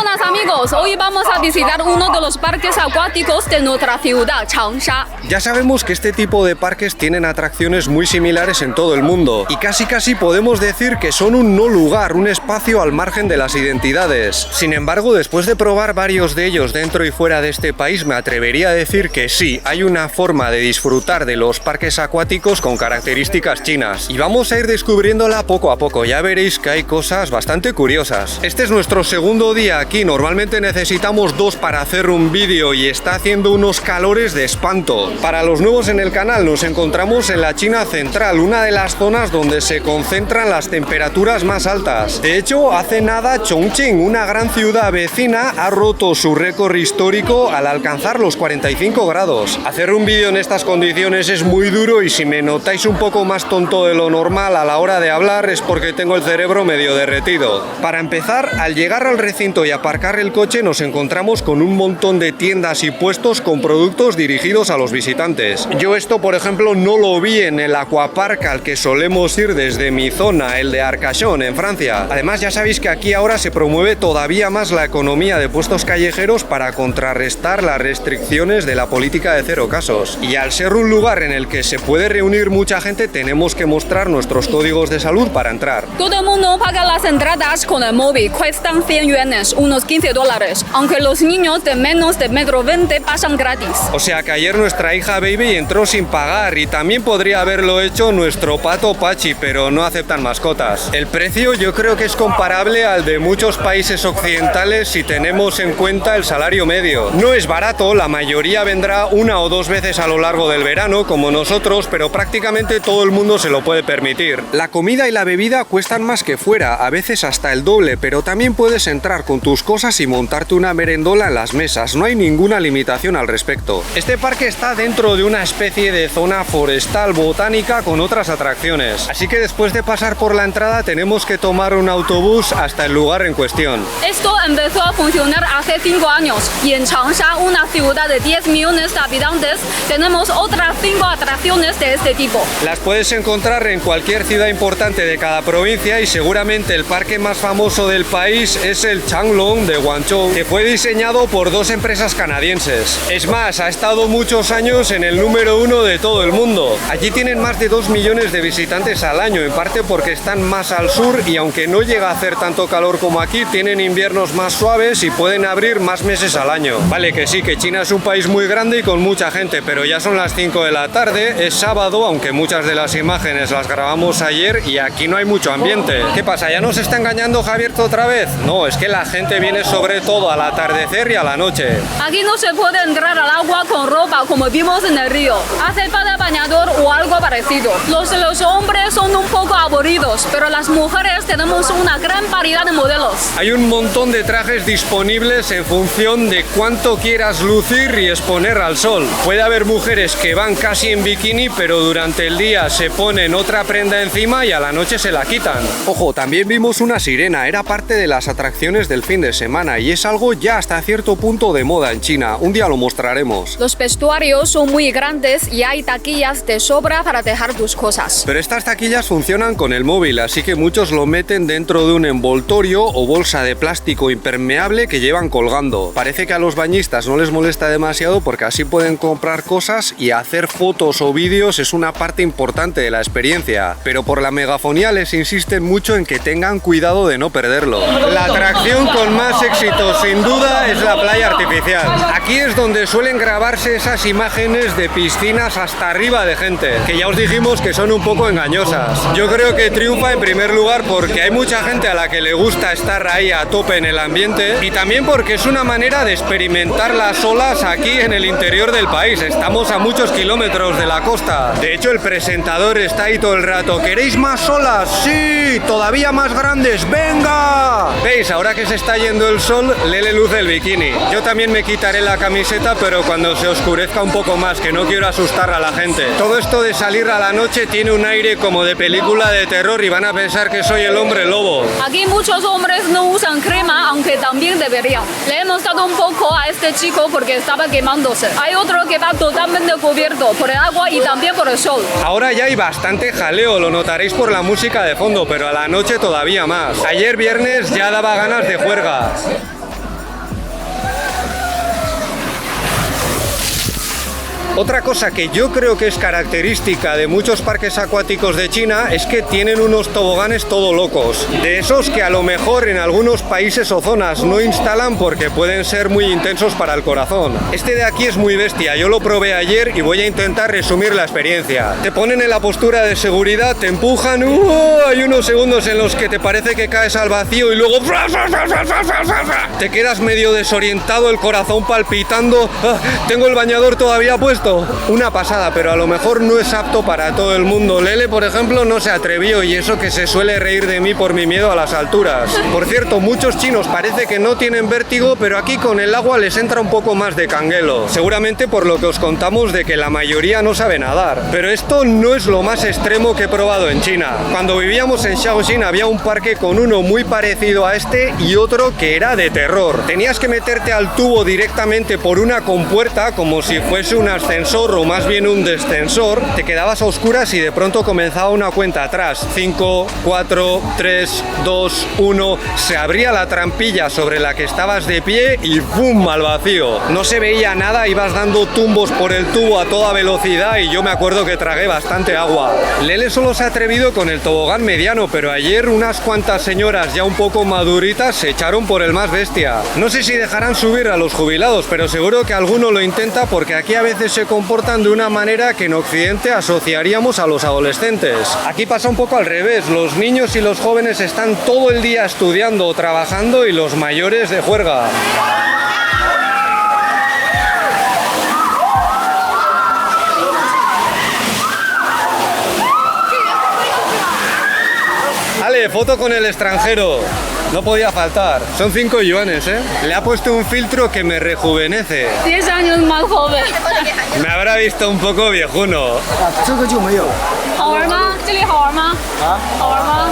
buenas amigos, hoy vamos a visitar uno de los parques acuáticos de nuestra ciudad, Changsha. Ya sabemos que este tipo de parques tienen atracciones muy similares en todo el mundo y casi podemos decir que son un no lugar, un espacio al margen de las identidades. Sin embargo, después de probar varios de ellos dentro y fuera de este país, me atrevería a decir que sí, hay una forma de disfrutar de los parques acuáticos con características chinas y vamos a ir descubriéndola poco a poco, ya veréis que hay cosas bastante curiosas. Este es nuestro segundo día aquí, normalmente necesitamos 2 para hacer un vídeo y está haciendo unos calores de espanto. Para los nuevos en el canal, nos encontramos en la China central, una de las zonas donde se concentran las temperaturas más altas. De hecho, hace nada Chongqing, una gran ciudad vecina, ha roto su récord histórico al alcanzar los 45 grados. Hacer un vídeo en estas condiciones es muy duro y si me notáis un poco más tonto de lo normal a la hora de hablar es porque tengo el cerebro medio derretido. Para empezar, al llegar al recinto y aparcar el coche nos encontramos con un montón de tiendas y puestos con productos dirigidos a los visitantes. Yo esto, por ejemplo, no lo vi en el aquapark al que solemos ir desde mi zona, el de Arcachon, en Francia. Además, ya sabéis que aquí ahora se promueve todavía más la economía de puestos callejeros para contrarrestar las restricciones de la política de cero casos. Y al ser un lugar en el que se puede reunir mucha gente, tenemos que mostrar nuestros códigos de salud para entrar. Todo el mundo paga las entradas con el móvil, cuestan 100 yuanes, unos $15, aunque los niños de menos de 1,20 m pasan gratis. O sea que ayer nuestra hija Baby entró sin pagar y también podría haberlo hecho nuestro pato Pachi, pero no aceptan mascotas. El precio yo creo que es comparable al de muchos países occidentales si tenemos en cuenta el salario medio. No es barato, la mayoría vendrá 1 o 2 veces a lo largo del verano como nosotros, pero prácticamente todo el mundo se lo puede permitir. La comida y la bebida cuestan más que fuera, a veces hasta el doble, pero también puedes entrar con tus cosas y montarte una merendola en las mesas, no hay ninguna limitación al respecto. Este parque está dentro de una especie de zona forestal botánica con otras atracciones, así que después de pasar por la entrada tenemos que tomar un autobús hasta el lugar en cuestión. Esto empezó a funcionar hace 5 años y en Changsha, una ciudad de 10 millones de habitantes, tenemos otras 5 atracciones de este tipo. Las puedes encontrar en cualquier ciudad importante de cada provincia y seguramente el parque más famoso del país es el Changlong de Guangzhou, que fue diseñado por 2 empresas canadienses. Es más, ha estado muchos años en el número 1 de todo el mundo. Allí tienen más de 2 millones de visitantes al año, en parte porque están más al sur y aunque no llega a hacer tanto calor como aquí, tienen inviernos más suaves y pueden abrir más meses al año. Vale que sí, que China es un país muy grande y con mucha gente, pero ya son las 5 de la tarde, es sábado, aunque muchas de las imágenes las grabamos ayer y aquí no hay mucho ambiente. ¿Qué pasa? ¿Ya nos está engañando Javier otra vez? No, es que la gente viene sobre todo al atardecer y a la noche. Aquí no se puede entrar al agua con ropa como vimos en el río. Hace falta bañador o algo parecido. Los hombres son un poco aburridos, pero las mujeres tenemos una gran variedad de modelos. Hay un montón de trajes disponibles en función de cuánto quieras lucir y exponer al sol. Puede haber mujeres que van casi en bikini, pero durante el día se ponen otra prenda encima y a la noche se la quitan. Ojo, también vimos una sirena, era parte de las atracciones del fin de semana y es algo ya hasta cierto punto de moda en China. Un día lo mostraremos. Los vestuarios son muy grandes y hay taquillas de sobra para dejar tus cosas. Pero estas taquillas funcionan con el móvil, así que muchos lo meten dentro de un envoltorio o bolsa de plástico impermeable que llevan colgando. Parece que a los bañistas no les molesta demasiado porque así pueden comprar cosas y hacer fotos o vídeos es una parte importante de la experiencia. Pero por la megafonía les insisten mucho en que tengan cuidado de no perderlo. La atracción con más éxito sin duda es la playa artificial. Aquí es donde suelen grabarse esas imágenes de piscinas hasta arriba de gente, que ya os dijimos que son un poco engañosas. Yo creo que triunfa en primer lugar porque hay mucha gente a la que le gusta estar ahí a tope en el ambiente y también porque es una manera de experimentar las olas aquí en el interior del país. Estamos a muchos kilómetros de la costa. De hecho, el presentador está ahí todo el rato. ¿Queréis más olas? ¡Sí! ¡Todavía más grandes! ¡Venga! ¿Veis? Ahora que se está yendo el sol, le luce el bikini. Yo también me quitaré la camiseta, pero cuando se oscurezca un poco más, que no quiero asustar a la gente. Todo esto de salir a la noche tiene un aire como de película de terror y van a pensar que soy el hombre lobo. Aquí muchos hombres no usan crema, aunque también deberían. Le hemos dado un poco a este chico porque estaba quemándose. Hay otro que va totalmente cubierto por el agua y también por el sol. Ahora ya hay bastante jaleo, lo notaréis por la música de fondo, pero a la noche todavía más. Ayer viernes ya daba ganas de juerga. Otra cosa que yo creo que es característica de muchos parques acuáticos de China es que tienen unos toboganes todo locos. De esos que a lo mejor en algunos países o zonas no instalan porque pueden ser muy intensos para el corazón. Este de aquí es muy bestia, yo lo probé ayer y voy a intentar resumir la experiencia. Te ponen en la postura de seguridad, te empujan, hay unos segundos en los que te parece que caes al vacío y luego te quedas medio desorientado, el corazón palpitando. Tengo el bañador todavía puesto. Una pasada, pero a lo mejor no es apto para todo el mundo. Lele, por ejemplo, no se atrevió y eso que se suele reír de mí por mi miedo a las alturas. Por cierto, muchos chinos parece que no tienen vértigo, pero aquí con el agua les entra un poco más de canguelo. Seguramente por lo que os contamos de que la mayoría no sabe nadar. Pero esto no es lo más extremo que he probado en China. Cuando vivíamos en Shaoxing había un parque con uno muy parecido a este y otro que era de terror. Tenías que meterte al tubo directamente por una compuerta como si fuese un ascensor o más bien un descensor. Te quedabas a oscuras y de pronto comenzaba una cuenta atrás. 5, 4, 3, 2, 1. Se abría la trampilla sobre la que estabas de pie y ¡bum! Al vacío. No se veía nada, ibas dando tumbos por el tubo a toda velocidad y yo me acuerdo que tragué bastante agua. Lele solo se ha atrevido con el tobogán mediano, pero ayer unas cuantas señoras ya un poco maduritas se echaron por el más bestia. No sé si dejarán subir a los jubilados, pero seguro que alguno lo intenta porque aquí a veces se comportan de una manera que en Occidente asociaríamos a los adolescentes. Aquí pasa un poco al revés, los niños y los jóvenes están todo el día estudiando o trabajando y los mayores de juerga. Ale, foto con el extranjero. No podía faltar. Son 5 yuanes, ¿eh? Le ha puesto un filtro que me rejuvenece. 10 años más joven. Me habrá visto un poco viejuno. 好玩吗？这里好玩吗？好玩吗？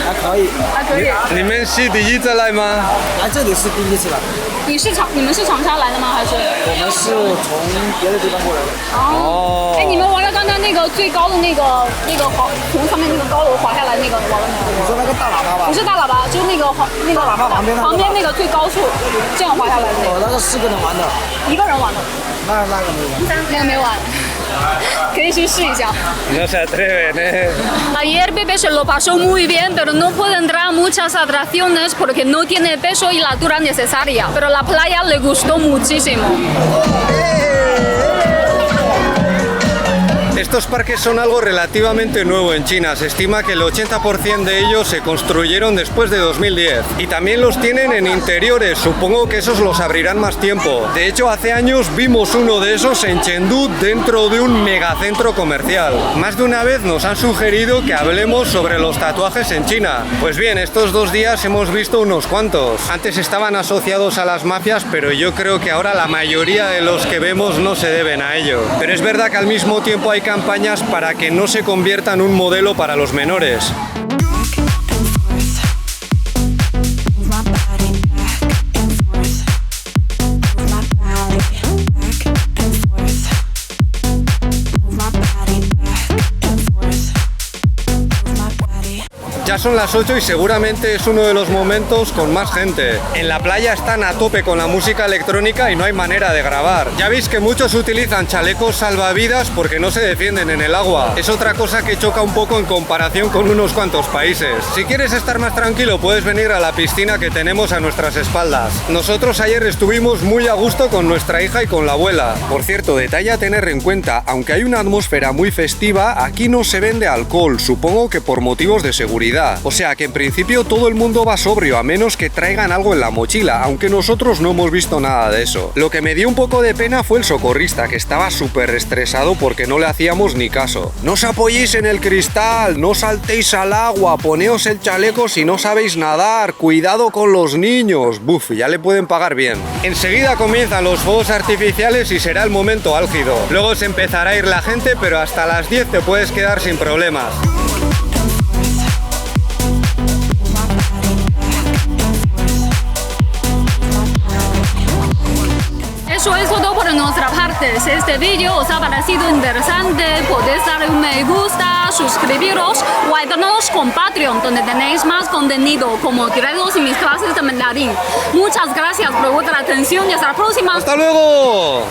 还可以。还可以。你们是第一次来吗？来这里是第一次来。你们是长沙来的吗？还是？我们是从别的地方过来的。哦。哎，你们玩了刚才那个最高的那个滑，从上面那个高楼滑下来那个，你玩了没有？你说那个大喇叭吧？不是大喇叭，就是那个大喇叭旁边那个最高处，这样滑下来的那个。那个4个人玩的。1个人玩的。那个没玩。那个没玩。可以去试一下。No se atreven, ¿eh? Ayer Pepe se lo pasó muy bien, pero no puede entrar a muchas atracciones porque no tiene peso y la altura necesaria. Pero la playa le gustó muchísimo. Estos parques son algo relativamente nuevo en China. Se estima que el 80% de ellos se construyeron después de 2010. Y también los tienen en interiores. Supongo que esos los abrirán más tiempo. De hecho, hace años vimos uno de esos en Chengdu dentro de un megacentro comercial. Más de una vez nos han sugerido que hablemos sobre los tatuajes en China. Pues bien, estos 2 días hemos visto unos cuantos. Antes estaban asociados a las mafias, pero yo creo que ahora la mayoría de los que vemos no se deben a ello. Pero es verdad que al mismo tiempo hay campañas para que no se convierta en un modelo para los menores. Ya son las 8 y seguramente es uno de los momentos con más gente. En la playa están a tope con la música electrónica y no hay manera de grabar. Ya veis que muchos utilizan chalecos salvavidas porque no se defienden en el agua. Es otra cosa que choca un poco en comparación con unos cuantos países. Si quieres estar más tranquilo puedes venir a la piscina que tenemos a nuestras espaldas. Nosotros ayer estuvimos muy a gusto con nuestra hija y con la abuela. Por cierto, detalle a tener en cuenta, aunque hay una atmósfera muy festiva, aquí no se vende alcohol, supongo que por motivos de seguridad. O sea que en principio todo el mundo va sobrio, a menos que traigan algo en la mochila, aunque nosotros no hemos visto nada de eso. Lo que me dio un poco de pena fue el socorrista, que estaba súper estresado porque no le hacíamos ni caso. No os apoyéis en el cristal, no saltéis al agua, poneos el chaleco si no sabéis nadar, cuidado con los niños. Buf, ya le pueden pagar bien. Enseguida comienzan los fuegos artificiales y será el momento álgido. Luego se empezará a ir la gente, pero hasta las 10 te puedes quedar sin problemas. Eso es todo por nuestra parte. Si este vídeo os ha parecido interesante, podéis darle un me gusta, suscribiros o ayudarnos con Patreon, donde tenéis más contenido como directos y mis clases de mandarín. Muchas gracias por vuestra atención y hasta la próxima. ¡Hasta luego!